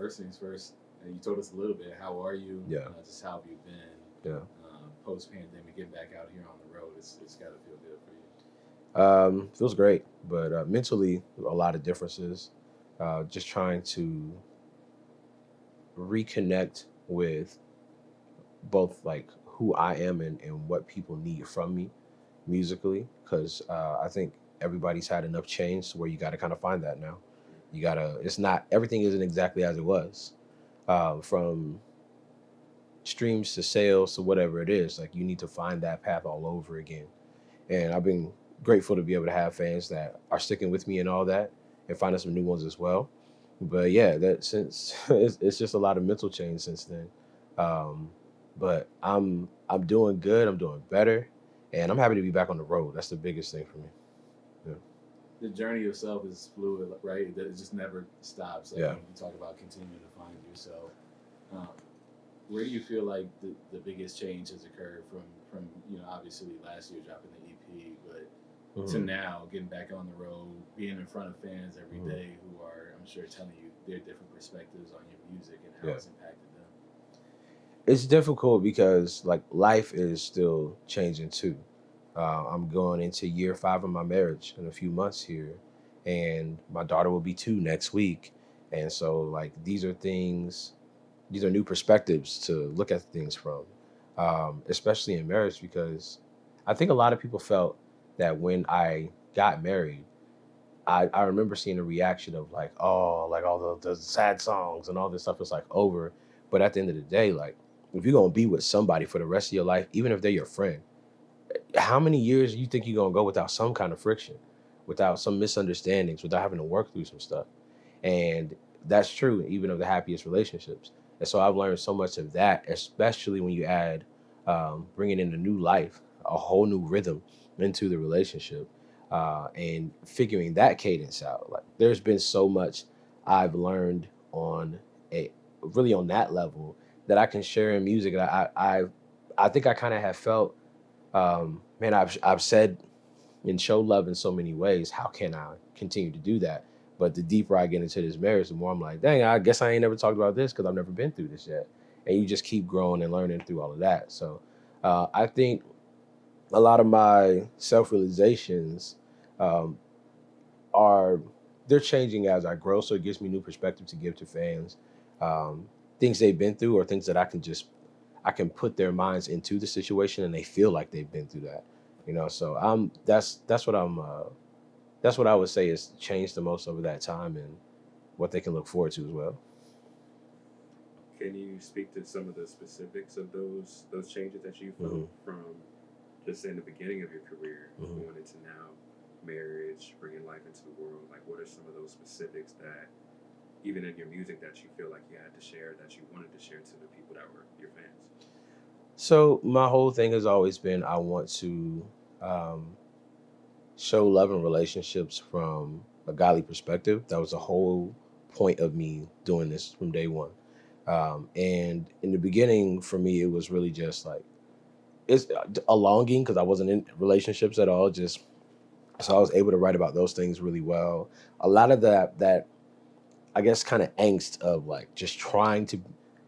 first things first. You told us a little bit. How are you? Yeah. Just how have you been Yeah. post pandemic? Getting back out here on the road, it's got to feel good for you. Feels great, but mentally, a lot of differences. Just trying to reconnect with both like who I am and what people need from me musically, because I think everybody's had enough change to where you got to kind of find that now. You gotta. It's not everything isn't exactly as it was. From streams to sales to whatever it is, like you need to find that path all over again. And I've been grateful to be able to have fans that are sticking with me and all that, and finding some new ones as well. But yeah, that since it's just a lot of mental change since then. Um, but I'm doing good. I'm doing better, and I'm happy to be back on the road. That's the biggest thing for me. Yeah. The journey itself is fluid, right? It just never stops. Like Yeah. when you talk about continuing to find yourself, um, where do you feel like the biggest change has occurred from obviously last year dropping the EP, but to Hmm. now getting back on the road, being in front of fans every Hmm. day who are, I'm sure, telling you their different perspectives on your music and how Yeah. it's impacted them. It's difficult because like life is still changing too. I'm going into year 5 of my marriage in a few months here, and my daughter will be 2 next week. And so, like, these are new perspectives to look at things from, especially in marriage, because I think a lot of people felt that when I got married, I remember seeing a reaction of like, oh, like all the sad songs and all this stuff is like over. But at the end of the day, like, if you're gonna be with somebody for the rest of your life, even if they're your friend, how many years you think you're gonna go without some kind of friction, without some misunderstandings, without having to work through some stuff? And that's true even of the happiest relationships. And so I've learned so much of that, especially when you add bringing in a new life, a whole new rhythm into the relationship, and figuring that cadence out. Like there's been so much I've learned on a really on that level that I can share in music. And I think I kind of have felt, man, I've said and show love in so many ways. How can I continue to do that? But the deeper I get into this marriage, the more I'm like, dang, I guess I ain't never talked about this because I've never been through this yet. And you just keep growing and learning through all of that. So I think a lot of my self realizations um, are they're changing as I grow. So it gives me new perspective to give to fans, um, things they've been through or things that I can put their minds into the situation and they feel like they've been through that. So that's what that's what I would say has changed the most over that time and what they can look forward to as well. Can you speak to some of the specifics of those changes that you felt Hmm. from just in the beginning of your career Hmm. going into now marriage, bringing life into the world? Like, what are some of those specifics that even in your music that you feel like you had to share that you wanted to share to the people that were your fans? So my whole thing has always been I want to um, show love and relationships from a godly perspective. That was the whole point of me doing this from day one. And in the beginning, for me, it was really just like it's a longing because I wasn't in relationships at all. Just so I was able to write about those things really well. A lot of that I guess kind of angst of like just trying to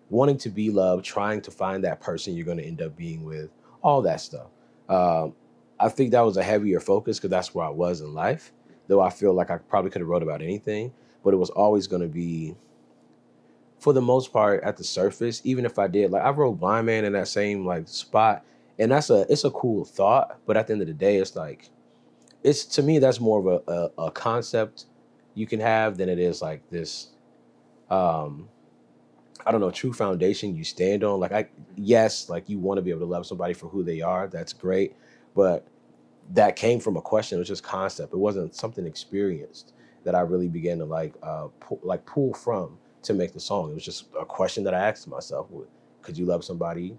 wanting to be loved, trying to find that person you're going to end up being with, all that stuff. Um, I think that was a heavier focus because that's where I was in life. Though I feel like I probably could have wrote about anything, but it was always going to be, for the most part, at the surface. Even if I did, like I wrote Blind Man in that same like spot, and it's a cool thought. But at the end of the day, it's like it's to me that's more of a concept you can have than it is like this. Um, I don't know, true foundation you stand on. Like yes, like you want to be able to love somebody for who they are. That's great, but that came from a question. It was just concept. It wasn't something experienced that I really began to pull from to make the song. It was just a question that I asked myself: could you love somebody?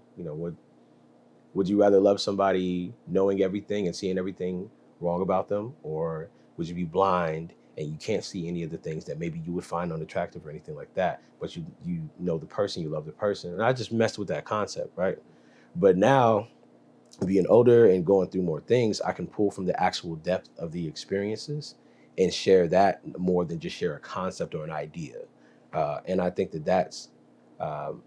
Would you rather love somebody knowing everything and seeing everything wrong about them, or would you be blind and you can't see any of the things that maybe you would find unattractive or anything like that, but you know the person, you love the person? And I just messed with that concept, right? But now, being older and going through more things, I can pull from the actual depth of the experiences and share that more than just share a concept or an idea. And I think that's um,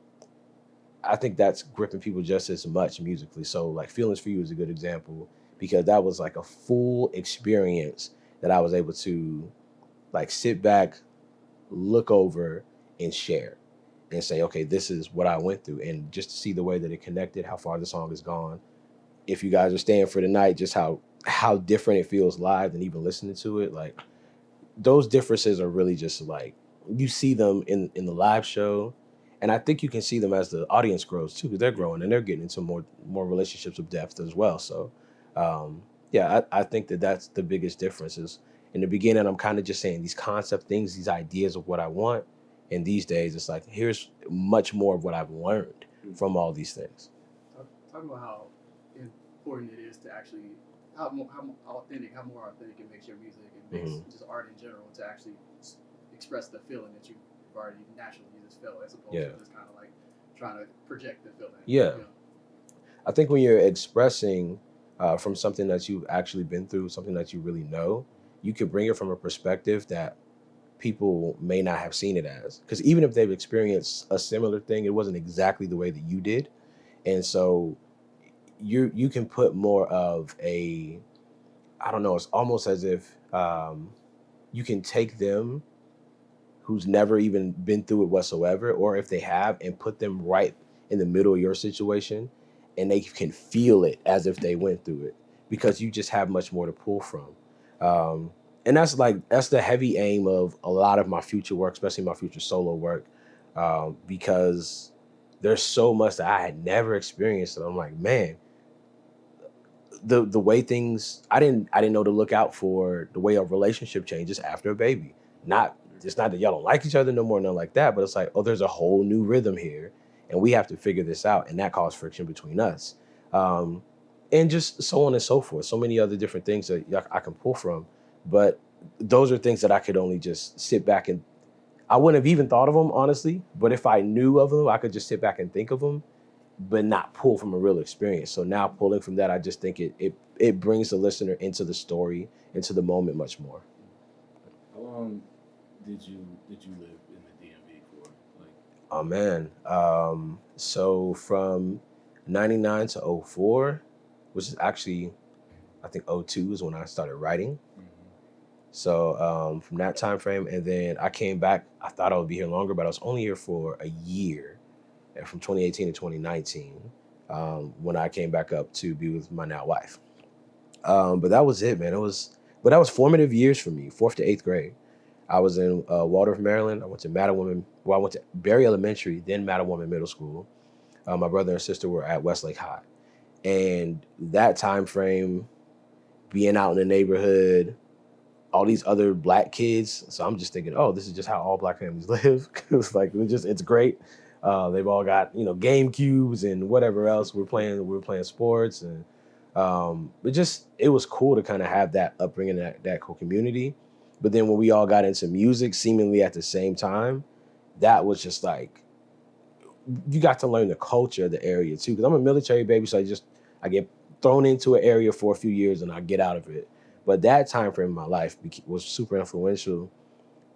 I think that's gripping people just as much musically. So like Feelings for You is a good example because that was like a full experience that I was able to like sit back, look over, and share and say, okay, this is what I went through, and just to see the way that it connected, how far the song has gone. If you guys are staying for the night, just how different it feels live than even listening to it. Like those differences are really just like you see them in the live show, and I think you can see them as the audience grows too, because they're growing and they're getting into more relationships of depth as well. So, yeah, I think that's the biggest difference. Is in the beginning, I'm kind of just saying these concept things, these ideas of what I want, and these days it's like here's much more of what I've learned from all these things. Talking about how important it is to actually how more authentic it makes your music and makes just art in general to actually express the feeling that you've already naturally just felt, as opposed to just kind of like trying to project the feeling. Yeah. You know? I think when you're expressing from something that you've actually been through, something that you really know, you could bring it from a perspective that people may not have seen it as. Because even if they've experienced a similar thing, it wasn't exactly the way that you did. And so you can put more of a, I don't know, it's almost as if you can take them who's never even been through it whatsoever, or if they have, and put them right in the middle of your situation, and they can feel it as if they went through it, because you just have much more to pull from. And that's the heavy aim of a lot of my future work, especially my future solo work, because there's so much that I had never experienced, and I'm like, man, the way things, I didn't know to look out for the way a relationship changes after a baby. It's not that y'all don't like each other no more, nothing like that, but it's like, oh, there's a whole new rhythm here, and we have to figure this out, and that caused friction between us, and just so on and so forth. So many other different things that I can pull from, but those are things that I could only just sit back and I wouldn't have even thought of them honestly. But if I knew of them, I could just sit back and think of them, but not pull from a real experience. So now pulling from that, I just think it brings the listener into the story, into the moment much more. How long did you live in the DMV for? Like, oh man, so from '99 to '04, which is actually, I think '02 is when I started writing. So from that time frame, and then I came back. I thought I would be here longer, but I was only here for a year, and from 2018 to 2019, when I came back up to be with my now wife. But that was it, man. But that was formative years for me, 4th to 8th grade. I was in Waldorf, Maryland. I went to I went to Berry Elementary, then Woman Middle School. My brother and sister were at Westlake High, and that time frame, being out in the neighborhood, all these other black kids. So I'm just thinking, oh, this is just how all black families live. It's like it's great. They've all got game cubes and whatever else. We're playing sports, and it was cool to kind of have that upbringing, that cool community. But then when we all got into music, seemingly at the same time, that was just like you got to learn the culture of the area too. Because I'm a military baby, so I get thrown into an area for a few years and I get out of it. But that time frame in my life was super influential,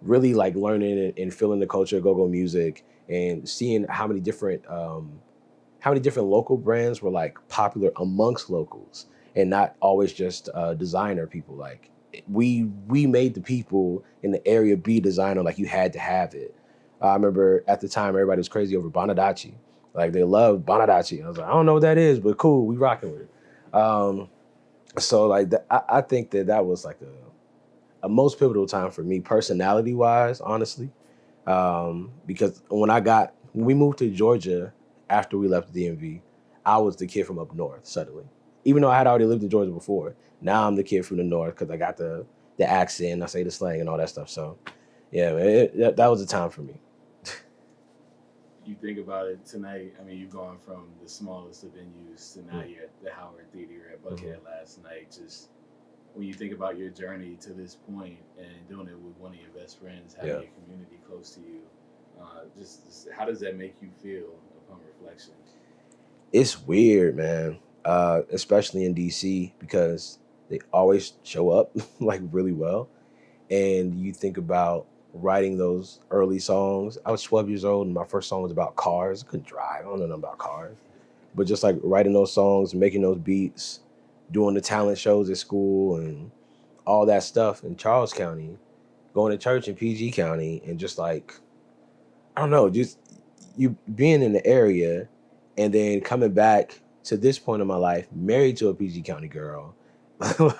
really like learning and feeling the culture of go-go music and seeing how many different local brands were like popular amongst locals and not always just designer people. Like we made the people in the area be designer, like you had to have it. I remember at the time everybody was crazy over Bonadachi. Like they loved Bonadachi. I was like, I don't know what that is, but cool, we rocking with it. So like I think that was like a most pivotal time for me personality wise, honestly, because when we moved to Georgia after we left the DMV, I was the kid from up north suddenly, even though I had already lived in Georgia before. Now I'm the kid from the north because I got the accent, I say the slang and all that stuff. So yeah, man, that was a time for me. You think about it tonight, I mean, you've gone from the smallest of venues to now you're at the Howard Theater at Buckhead last night. Just when you think about your journey to this point and doing it with one of your best friends, having your community close to you, just how does that make you feel upon reflection? It's weird, man, especially in DC because they always show up like really well. And you think about writing those early songs. I was 12 years old and my first song was about cars. I couldn't drive. I don't know nothing about cars. But just like writing those songs, making those beats, doing the talent shows at school and all that stuff in Charles County, going to church in PG County, and just like, I don't know, just you being in the area and then coming back to this point in my life, married to a PG County girl.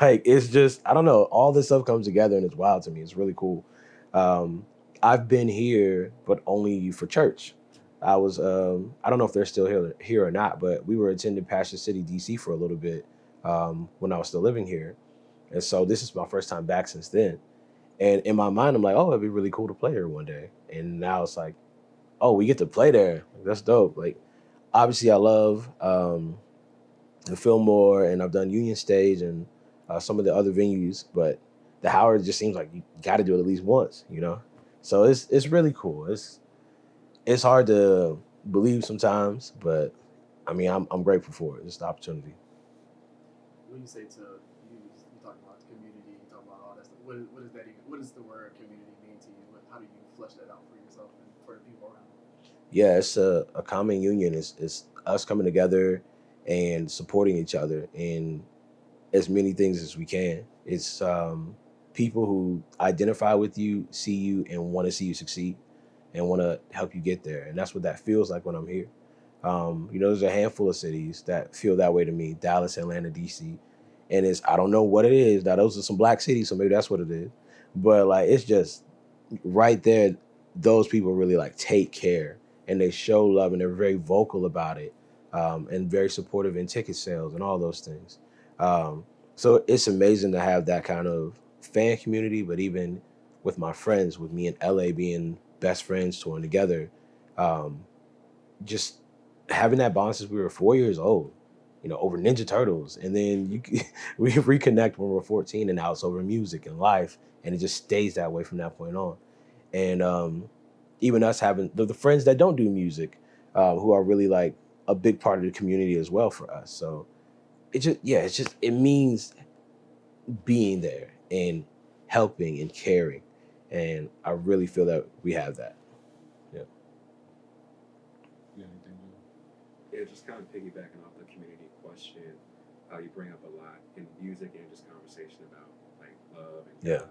Like, it's just, I don't know, all this stuff comes together and it's wild to me. It's really cool. I've been here, but only for church. I was, I don't know if they're still here or not, but we were attending Passion City, DC for a little bit when I was still living here. And so this is my first time back since then. And in my mind, I'm like, oh, it'd be really cool to play here one day. And now it's like, oh, we get to play there. That's dope. Like, obviously, I love the Fillmore, and I've done Union Stage and some of the other venues, but the Howard just seems like you got to do it at least once, you know? So it's really cool. It's hard to believe sometimes, but I mean, I'm grateful for it. It's the opportunity. When you say to you talk about the community, you talk about all that stuff. What is that even? What does the word community mean to you? How do you flesh that out for yourself and for the people around you? Yeah, it's a common union. It's us coming together and supporting each other in as many things as we can. It's people who identify with you, see you, and want to see you succeed and want to help you get there. And that's what that feels like when I'm here. There's a handful of cities that feel that way to me: Dallas, Atlanta, DC. And I don't know what it is. Now, those are some black cities, so maybe that's what it is. But like, it's just right there. Those people really like take care and they show love and they're very vocal about it, and very supportive in ticket sales and all those things. So it's amazing to have that kind of fan community, but even with my friends, with me in LA being best friends touring together, just having that bond since we were 4 years old, over Ninja Turtles. And then we reconnect when we're 14, and now it's over music and life. And it just stays that way from that point on. And even us having the friends that don't do music, who are really like a big part of the community as well for us. So it means being there and helping and caring. And I really feel that we have that. Yeah. You got anything to Yeah, just kind of piggybacking off the community question, you bring up a lot in music and just conversation about like love and Yeah. God.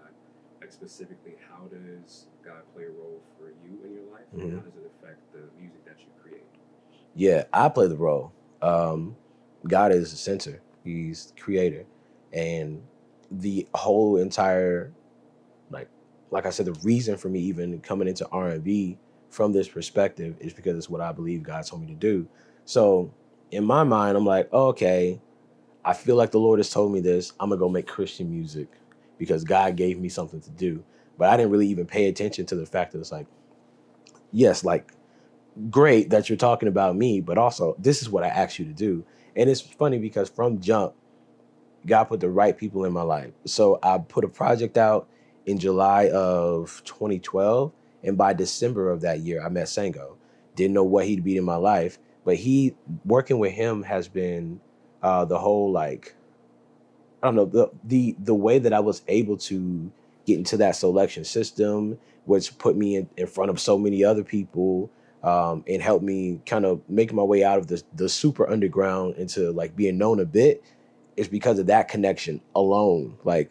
Like specifically, how does God play a role for you in your life? Mhm. And how does it affect the music that you create? Yeah, I play the role. God is the center. He's the creator. And the whole entire, like I said, the reason for me even coming into R&B from this perspective is because it's what I believe God told me to do. So in my mind, I'm like, oh, okay, I feel like the Lord has told me this. I'm going to go make Christian music because God gave me something to do. But I didn't really even pay attention to the fact that it's like, yes, like, great that you're talking about me, but also this is what I asked you to do. And it's funny because from jump, God put the right people in my life. So I put a project out in July of 2012. And by December of that year, I met Sango. Didn't know what he'd be in my life, but working with him has been the whole, like, I don't know, the way that I was able to get into that selection system, which put me in front of so many other people, and helped me kind of make my way out of the super underground into like being known a bit, is because of that connection alone. Like,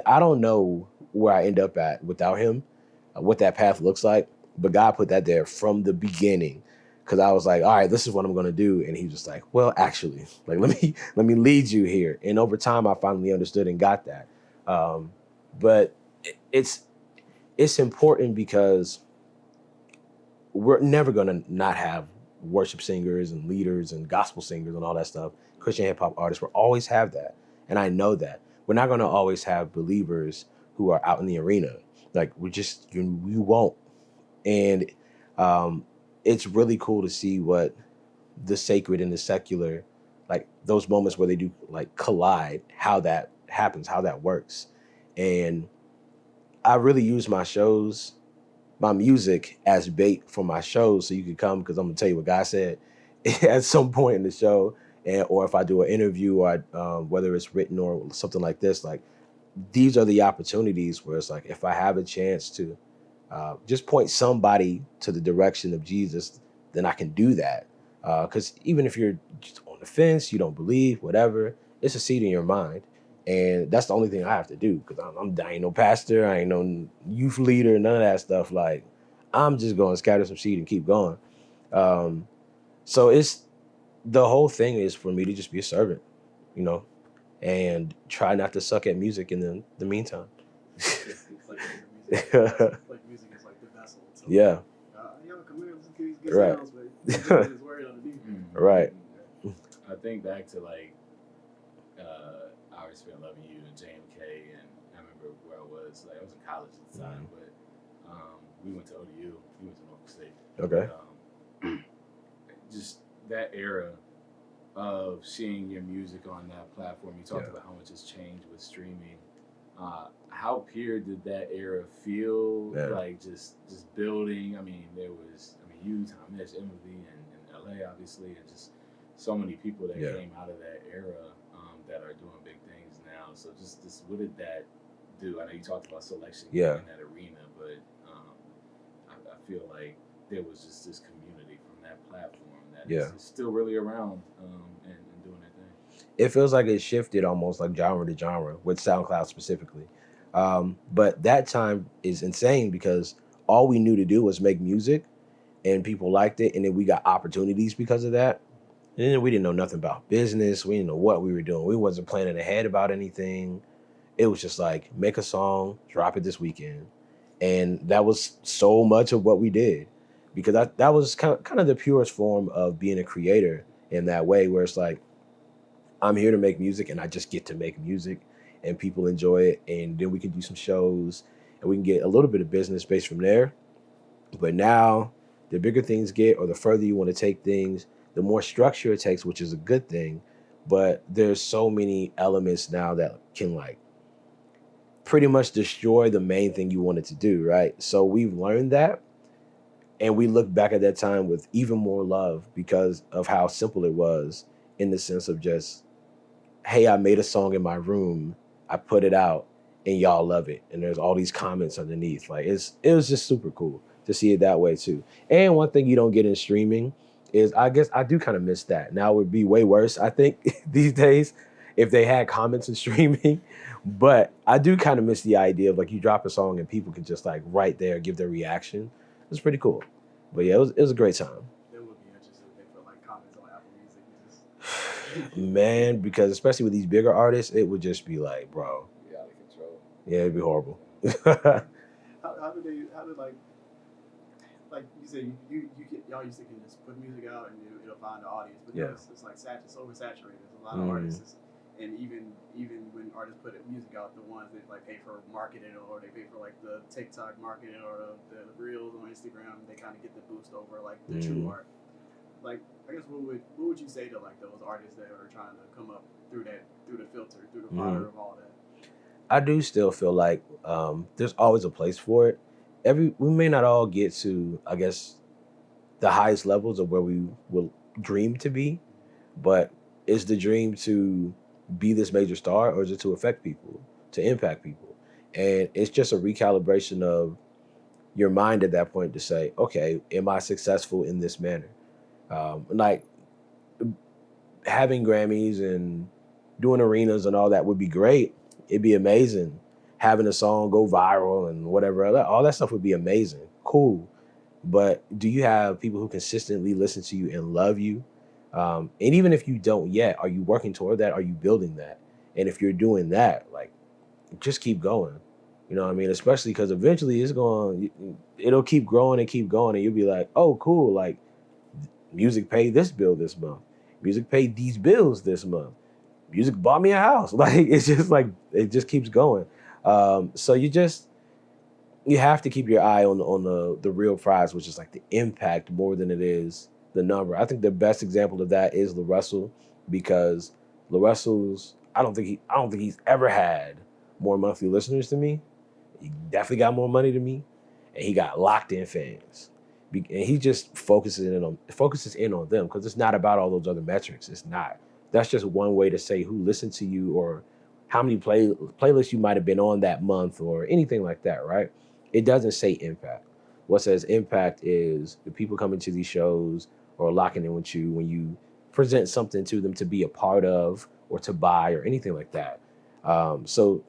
I don't know where I end up at without him, what that path looks like, but God put that there from the beginning. Cause I was like, all right, this is what I'm gonna do. And he was just like, well, actually, like, let me lead you here. And over time I finally understood and got that. But it's important because we're never gonna not have worship singers and leaders and gospel singers and all that stuff, Christian hip hop artists. We'll always have that. And I know that. We're not gonna always have believers who are out in the arena. Like, we won't. And it's really cool to see what the sacred and the secular, like those moments where they do like collide, how that happens, how that works. And I really use my music as bait for my shows, so you can come, because I'm gonna tell you what God said at some point in the show, or if I do an interview, or whether it's written or something like this. Like, these are the opportunities where it's like, if I have a chance to just point somebody to the direction of Jesus, then I can do that. Because even if you're just on the fence, you don't believe, whatever, it's a seed in your mind. And that's the only thing I have to do, because I ain't no pastor, I ain't no youth leader, none of that stuff. Like, I'm just going to scatter some seed and keep going. So it's, the whole thing is for me to just be a servant, you know, and try not to suck at music in the meantime. Like music is like the vessel. So, Yeah. Yo, come here, let's get these good Right. sounds, but his word underneath. Right. I think back to like I always been loving you and JMK, and I remember where I was. Like I was in college at the time, but we went to ODU. We went to Norfolk State. Okay. Just that era of seeing your music on that platform. You talked about how much has changed with streaming. How pure did that era feel? Yeah. Like just building. I mean, there was you, Tom Mitch, Emily, and LA, obviously, and just so many people that came out of that era that are doing big things now. So just what did that do? I know you talked about selection in that arena, but I feel like there was just this community from that platform that is still really around and doing their thing. It feels like it shifted almost like genre to genre with SoundCloud specifically. But that time is insane because all we knew to do was make music and people liked it. And then we got opportunities because of that. And then we didn't know nothing about business. We didn't know what we were doing. We wasn't planning ahead about anything. It was just like, make a song, drop it this weekend. And that was so much of what we did, because that was kind of the purest form of being a creator in that way, where it's like, I'm here to make music and I just get to make music and people enjoy it. And then we can do some shows and we can get a little bit of business based from there. But now the bigger things get, or the further you want to take things, the more structure it takes, which is a good thing. But there's so many elements now that can like pretty much destroy the main thing you wanted to do, right? So we've learned that, and we look back at that time with even more love because of how simple it was, in the sense of just, hey, I made a song in my room, I put it out, and y'all love it. And there's all these comments underneath. Like it was just super cool to see it that way too. And one thing you don't get in streaming is, I guess I do kind of miss that. Now it would be way worse, I think, these days if they had comments in streaming. But I do kind of miss the idea of like, you drop a song and people can just like right there give their reaction. It's pretty cool. But yeah, it was a great time. It would be interesting if they put like comments on Apple Music. Man, because especially with these bigger artists, it would just be like, bro. Out of control. Yeah, it'd be horrible. How did like you said, y'all used to can just put music out and it'll find the audience, but now it's like it's oversaturated. There's a lot of artists, and even when artists put music out, the ones that like pay for marketing, or they pay for like the TikTok marketing or the reels on Instagram, they kind of get the boost over like the true art. Like, I guess what would you say to like those artists that are trying to come up through the filter, through the fire of all that? I do still feel like there's always a place for it. We may not all get to, I guess, the highest levels of where we will dream to be, but is the dream to be this major star, or is it to affect people, to impact people? And it's just a recalibration of your mind at that point to say, okay, am I successful in this manner? Like having Grammys and doing arenas and all that would be great. It'd be amazing. Having a song go viral and whatever, all that stuff would be amazing. Cool. But do you have people who consistently listen to you and love you? And even if you don't yet, are you working toward that? Are you building that? And if you're doing that, like, just keep going. You know what I mean? Especially because eventually it'll keep growing and you'll be like, oh, cool. Like, music paid this bill this month. Music paid these bills this month. Music bought me a house. Like, it's just like, it just keeps going. So you have to keep your eye on the real prize, which is like the impact more than it is the number. I think the best example of that is LaRussell, because LaRussell's, I don't think he's ever had more monthly listeners than me. He definitely got more money than me, and he got locked in fans. And he just focuses in on them, because it's not about all those other metrics. It's not. That's just one way to say who listened to you, or how many playlists you might have been on that month, or anything like that, right? It doesn't say impact. what says impact is the people coming to these shows or locking in with you when you present something to them to be a part of or to buy or anything like that. So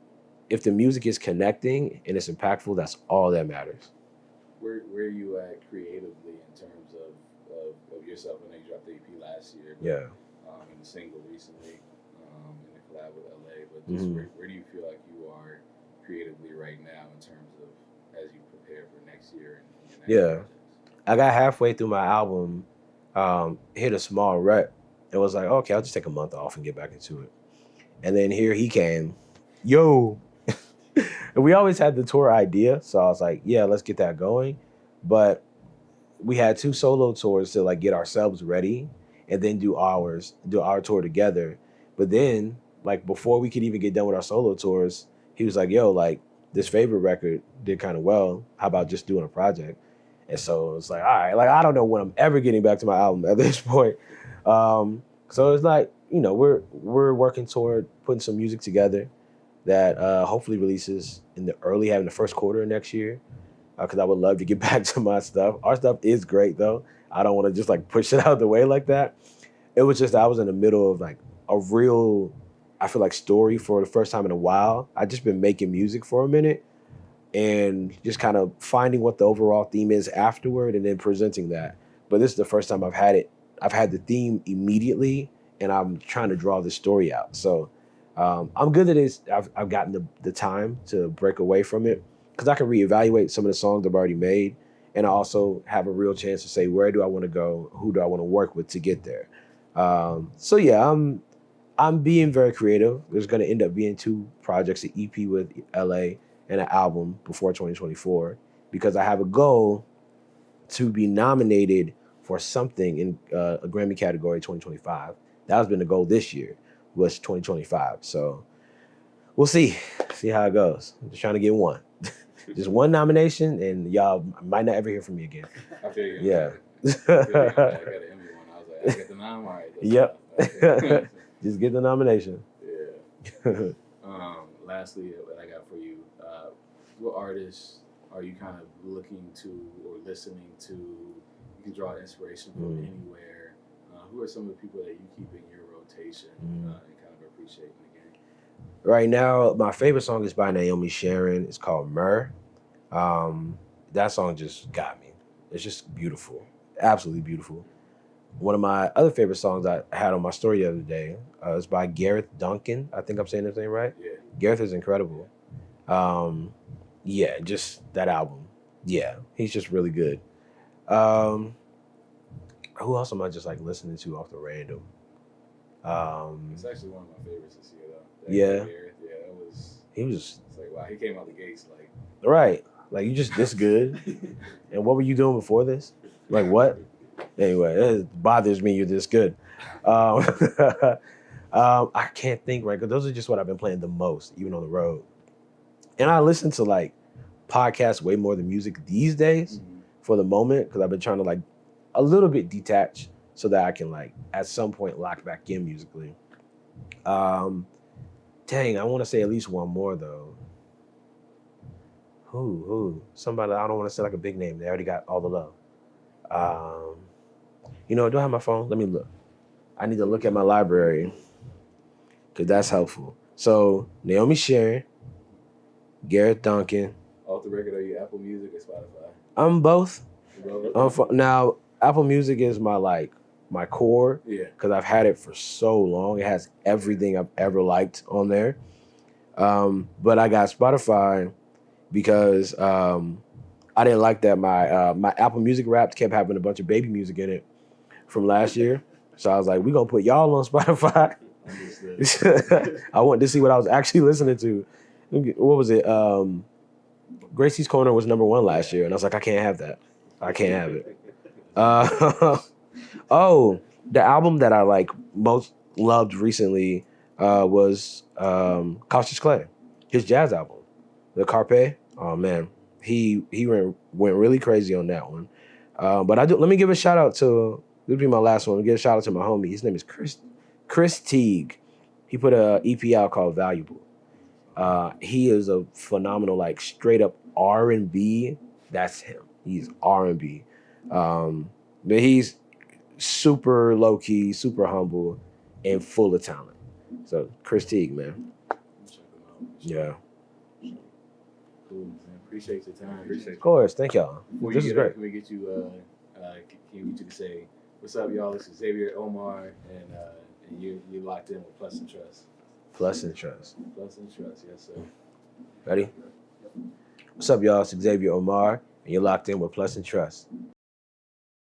if the music is connecting and it's impactful, that's all that matters. Where are you at creatively in terms of yourself? I know you dropped the EP last year. But, Yeah. and the single recently, and the collab with LA. But just where do you feel like you are creatively right now in terms of as you prepare for next year and your next projects? I got halfway through my album, hit a small rut. It was like, okay, I'll just take a month off and get back into it. And then here he came, yo. And we always had the tour idea, so I was like, yeah, let's get that going. But we had 2 solo tours to like get ourselves ready and then do our tour together. But then, like before we could even get done with our solo tours, he was like, yo, like this favorite record did kind of well. How about just doing a project? And so it's like, all right, like I don't know when I'm ever getting back to my album at this point. So it's like, you know, we're working toward putting some music together that hopefully releases in the first quarter of next year. Because I would love to get back to my stuff. Our stuff is great though. I don't want to just like push it out of the way like that. It was just I was in the middle of like a real, I feel like story for the first time in a while. I just been making music for a minute and just kind of finding what the overall theme is afterward and then presenting that. But this is the first time I've had it. I've had the theme immediately and I'm trying to draw the story out. So I'm good that I've gotten the time to break away from it because I can reevaluate some of the songs I've already made. And I also have a real chance to say, where do I want to go? Who do I want to work with to get there? So yeah, I'm being very creative. There's going to end up being 2 projects, an EP with LA and an album before 2024, because I have a goal to be nominated for something in a Grammy category 2025. That has been the goal this year, was 2025. So we'll see how it goes. I'm just trying to get one. Just one nomination, and y'all might not ever hear from me again. I feel you. Yeah. I got an Emmy one. I was like, I get the nom, all right. Yep. Okay. Just get the nomination. Yeah. Lastly, what I got for you, what artists are you kind of looking to or listening to? You can draw inspiration from anywhere. Who are some of the people that you keep in your rotation and kind of appreciating again? Right now, my favorite song is by Naomi Sharon. It's called Myrrh. That song just got me. It's just beautiful, absolutely beautiful. One of my other favorite songs I had on my story the other day is by Gareth Duncan. I think I'm saying his name right. Yeah. Gareth is incredible. Yeah, just that album. Yeah, he's just really good. Who else am I just like listening to off the random? It's actually one of my favorites this year, though. Yeah. That was. He was. It's like, wow, he came out the gates like. Right. Like, you just this good. And what were you doing before this? Like, what? Anyway, it bothers me you're this good. I can't think, right? Because those are just what I've been playing the most, even on the road. And I listen to, like, podcasts way more than music these days for the moment because I've been trying to, like, a little bit detach so that I can, like, at some point lock back in musically. Dang, I want to say at least one more, though. Who? Somebody, I don't want to say like a big name. They already got all the love. You know, do I have my phone? Let me look. I need to look at my library because that's helpful. So, Naomi Sharon, Gareth Duncan. Off the record, are you Apple Music or Spotify? I'm both. Both? Now, Apple Music is my core because I've had it for so long. It has everything I've ever liked on there. But I got Spotify because I didn't like that my Apple Music Wrapped kept having a bunch of baby music in it from last year. So I was like, we're going to put y'all on Spotify. I wanted to see what I was actually listening to. What was it? Gracie's Corner was #1 last year. And I was like, I can't have that. I can't have it. The album that I like most loved recently was Cautious Clay, his jazz album, the Carpe. Oh man, he went really crazy on that one. But let me give a shout out to, this will be my last one. I'll give a shout out to my homie. His name is Chris Teague. He put a EP out called Valuable. He is a phenomenal, like straight up R&B. That's him. He's R&B. But he's super low key, super humble, and full of talent. So Chris Teague, man. Check them out. Yeah. Cool, man. Appreciate your time. Of course. Thank y'all. Before This you is get up, great. can we get you? Can we get you to say, "What's up, y'all? This is Xavier Omär, and you locked in with PlusNTrust." PlusNTrust. PlusNTrust, yes sir. Ready? What's up, y'all? It's Xavier Omär, and you're locked in with PlusNTrust.